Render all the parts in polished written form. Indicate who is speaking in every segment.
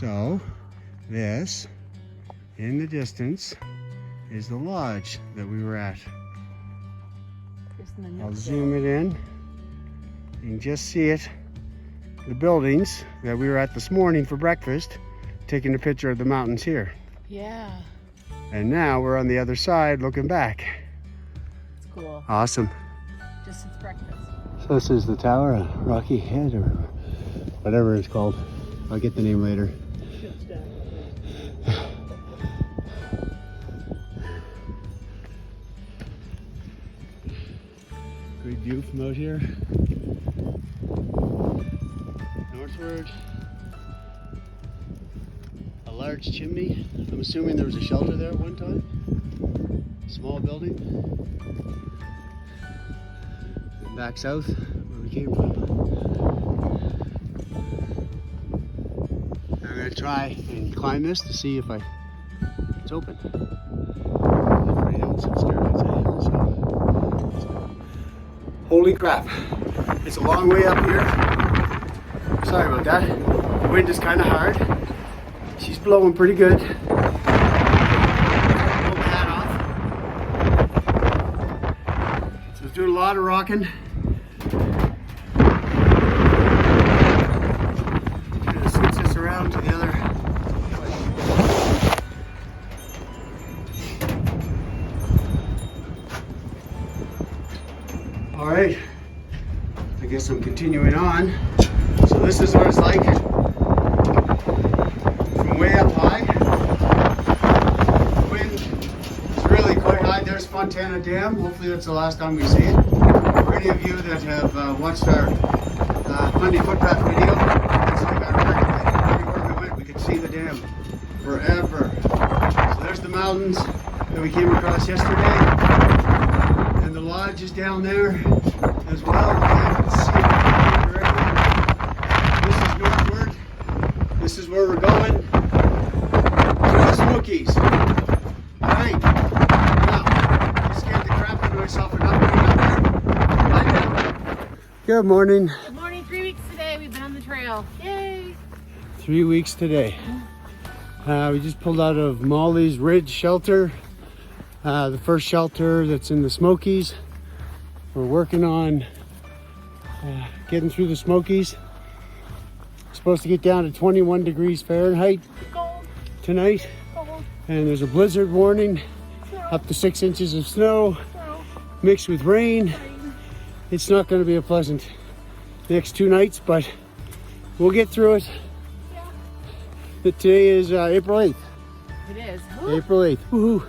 Speaker 1: So this, in the distance, is the lodge that we were at. I'll zoom it in. You can just see it. The buildings that we were at this morning for breakfast, taking a picture of the mountains here.
Speaker 2: Yeah.
Speaker 1: And now we're on the other side looking back.
Speaker 2: It's cool.
Speaker 1: Awesome.
Speaker 2: Just since breakfast.
Speaker 1: So this is the tower, Rocky Head, or whatever it's called. I'll get the name later. Great view from out here. Northward. A large chimney. I'm assuming there was a shelter there at one time. Small building. And back south, where we came from. I'm gonna try and climb this to see if it's open. Everybody else is scared outside, so. Holy crap! It's a long way up here. Sorry about that. The wind is kind of hard. She's blowing pretty good. Pull the hat off. So it's doing a lot of rocking. I'm gonna switch this around to the other. All right. I guess I'm continuing on. So this is what it's like from way up high. The wind is really quite high. There's Fontana Dam. Hopefully that's the last time we see it. For any of you that have watched our Fundy Footpath video, that's like our record. Everywhere we went, we could see the dam forever. So there's the mountains that we came across yesterday. And the lodge is down there as well. You can see it directly. This is northward. This is where we're going. To the Smokies. Alright. Now, I scared the crap out of myself and not getting up there. Bye now. Good morning.
Speaker 2: Good morning. 3 weeks today. We've been on the trail. Yay.
Speaker 1: 3 weeks today. We just pulled out of Molly's Ridge shelter. The first shelter that's in the Smokies. We're working on getting through the Smokies. Supposed to get down to 21 degrees Fahrenheit
Speaker 2: Cold.
Speaker 1: tonight.
Speaker 2: Cold.
Speaker 1: And there's a blizzard warning.
Speaker 2: Snow.
Speaker 1: Up to 6 inches of snow
Speaker 2: Snow.
Speaker 1: mixed with rain.
Speaker 2: Rain.
Speaker 1: It's not going to be a pleasant next 2 nights, but we'll get through it.
Speaker 2: Yeah.
Speaker 1: Today is April 8th.
Speaker 2: It is. Woo.
Speaker 1: April 8th. Woohoo.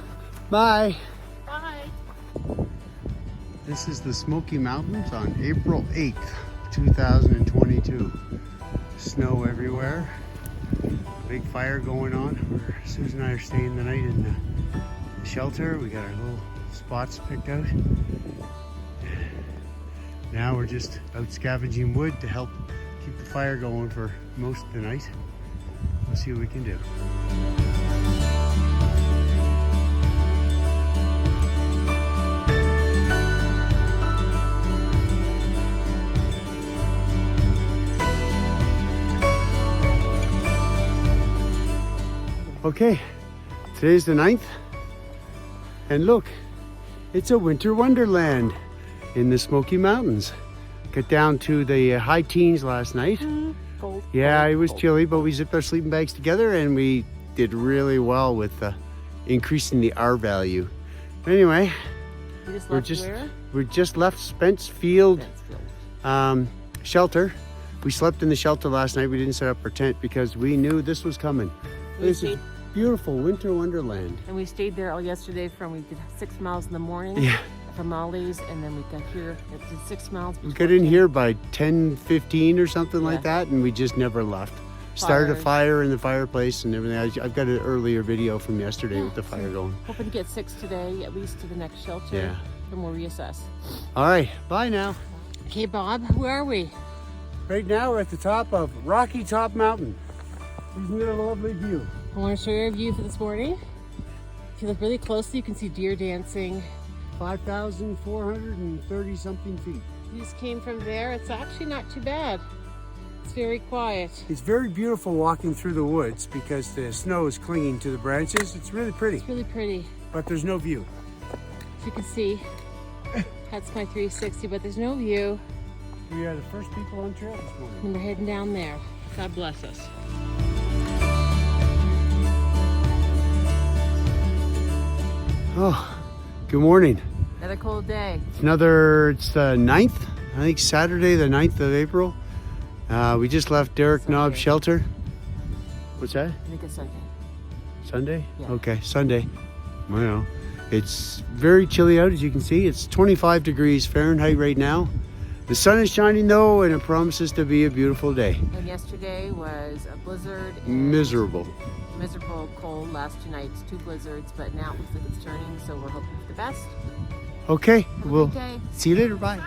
Speaker 1: Bye.
Speaker 2: Bye.
Speaker 1: This is the Smoky Mountains on April 8th, 2022. Snow everywhere. Big fire going on. Susan and I are staying the night in the shelter. We got our little spots picked out. Now we're just out scavenging wood to help keep the fire going for most of the night. We'll see what we can do. Okay, today's the 9th, and look, it's a winter wonderland in the Smoky Mountains. Got down to the high teens last night.
Speaker 2: Cold.
Speaker 1: Yeah,
Speaker 2: Cold.
Speaker 1: it was
Speaker 2: Cold.
Speaker 1: chilly, but we zipped our sleeping bags together and we did really well with increasing the R value. Anyway,
Speaker 2: You just
Speaker 1: we're
Speaker 2: left
Speaker 1: just
Speaker 2: where?
Speaker 1: we just left Spence Field
Speaker 2: Mansfield.
Speaker 1: shelter. We slept in the shelter last night. We didn't set up our tent because we knew this was coming.
Speaker 2: We
Speaker 1: This is
Speaker 2: stayed-
Speaker 1: beautiful winter wonderland.
Speaker 2: And we stayed there all yesterday we did 6 miles in the morning
Speaker 1: Yeah.
Speaker 2: from Molly's, and then we got here at 6 miles.
Speaker 1: We got in here by 10:15 or something like
Speaker 2: Yeah.
Speaker 1: that, and we just never left. Started a
Speaker 2: Fire.
Speaker 1: fire in the fireplace and everything. I've got an earlier video from yesterday with the fire going.
Speaker 2: Hoping to get 6 today, at least to the next shelter.
Speaker 1: Yeah.
Speaker 2: Then we'll reassess.
Speaker 1: All right, bye now.
Speaker 2: Okay, Bob, where are we?
Speaker 1: Right now we're at the top of Rocky Top Mountain. Isn't it a lovely view?
Speaker 2: I want to show you our view for this morning. If you look really closely, you can see deer dancing.
Speaker 1: 5,430 something feet.
Speaker 2: We just came from there. It's actually not too bad. It's very quiet.
Speaker 1: It's very beautiful walking through the woods because the snow is clinging to the branches. It's really pretty.
Speaker 2: It's really pretty.
Speaker 1: But there's no view.
Speaker 2: As you can see, that's my 360, but there's no view.
Speaker 1: We are the first people on trail this morning.
Speaker 2: And we're heading down there. God bless us.
Speaker 1: Oh, good morning.
Speaker 2: Another cold day.
Speaker 1: It's the 9th, I think Saturday the 9th of April. We just left Derek
Speaker 2: Sunday.
Speaker 1: Knob Shelter. What's that?
Speaker 2: I think it's Sunday.
Speaker 1: Sunday?
Speaker 2: Yeah.
Speaker 1: Okay, Sunday. Well, it's very chilly out, as you can see. It's 25 degrees Fahrenheit right now. The sun is shining though, and it promises to be a beautiful day.
Speaker 2: And yesterday was a blizzard. And
Speaker 1: Miserable.
Speaker 2: miserable cold last 2 nights, 2 blizzards, but now it looks like it's turning, so we're hoping for the best.
Speaker 1: Okay,
Speaker 2: Have a
Speaker 1: we'll
Speaker 2: good day.
Speaker 1: see you later. Bye.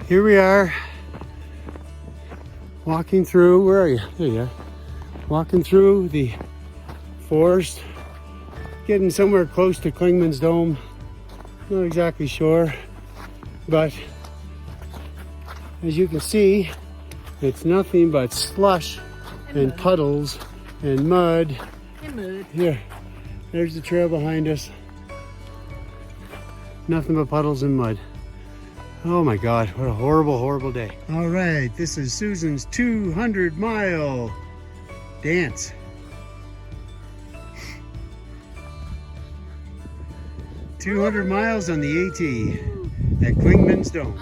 Speaker 1: Here we are, walking through. Where are you? There you are. Walking through the forest, getting somewhere close to Klingman's Dome. Not exactly sure, but as you can see, it's nothing but slush and puddles and mud.
Speaker 2: And mood.
Speaker 1: Here, there's the trail behind us. Nothing but puddles and mud. Oh my God, what a horrible, horrible day. All right, this is Susan's 200-mile dance. "200 miles on the AT at Klingman's Dome."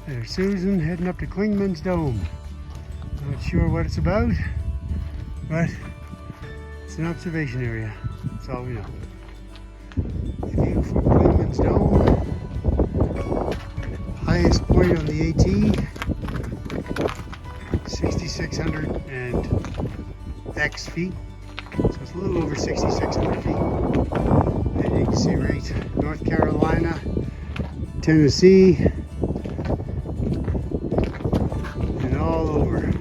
Speaker 1: There's Susan heading up to Klingman's Dome. Not sure what it's about, but it's an observation area. That's all we know. The view from Klingman's Dome. Highest point on the AT, 6,600 and X feet. So it's a little over 6,600 feet. And you can see right North Carolina, Tennessee, and all over.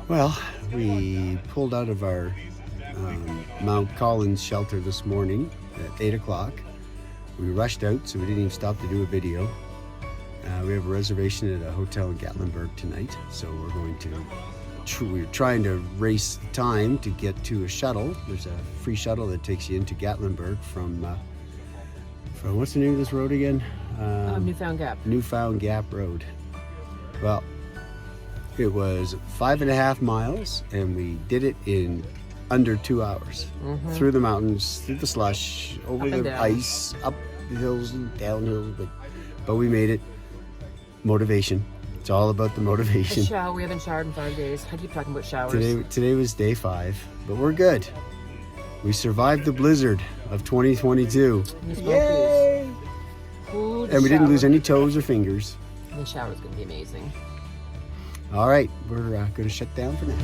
Speaker 1: Well, we pulled out of our Mount Collins shelter this morning at 8 o'clock. We rushed out, so we didn't even stop to do a video. We have a reservation at a hotel in Gatlinburg tonight, so we're going to, we're trying to race time to get to a shuttle. There's a free shuttle that takes you into Gatlinburg from what's the name of this road again?
Speaker 2: Newfound Gap.
Speaker 1: Newfound Gap Road. Well, it was 5.5 miles, and we did it in under 2 hours. Through the mountains, through the slush, over the ice, up the hills and down hills, but we made it. Motivation. It's all about the motivation.
Speaker 2: We haven't showered in 5 days. I keep talking about showers.
Speaker 1: Today was day 5, but we're good. We survived the blizzard of 2022. Yay! And we didn't lose any toes or fingers.
Speaker 2: And the shower's gonna be amazing.
Speaker 1: All right, we're going to shut down for now.